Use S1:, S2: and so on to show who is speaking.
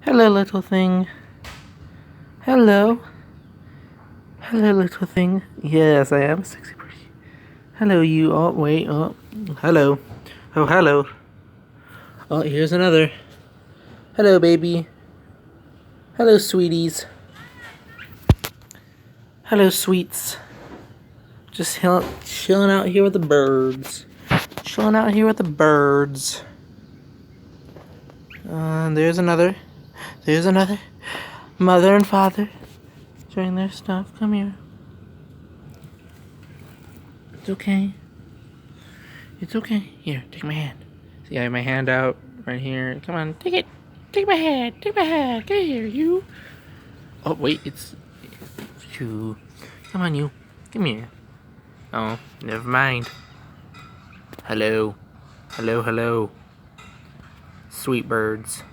S1: Hello, little thing. Hello. Hello, little thing. Yes, I am a sexy pretty. Hello, you. Oh, wait. Oh, hello. Oh, hello. Oh, here's another. Hello, baby. Hello, sweeties. Hello, sweets. Just chilling out here with the birds. Chilling out here with the birds. There's another. There's another. Mother and father doing their stuff. Come here. It's okay. It's okay. Here, take my hand. See, I have my hand out right here. Come on, take it. Take my hand. Take my hand. Get here, you. Oh, wait, it's you. Come on, you. Come here. Oh, never mind. Hello. Hello, hello. Sweet birds.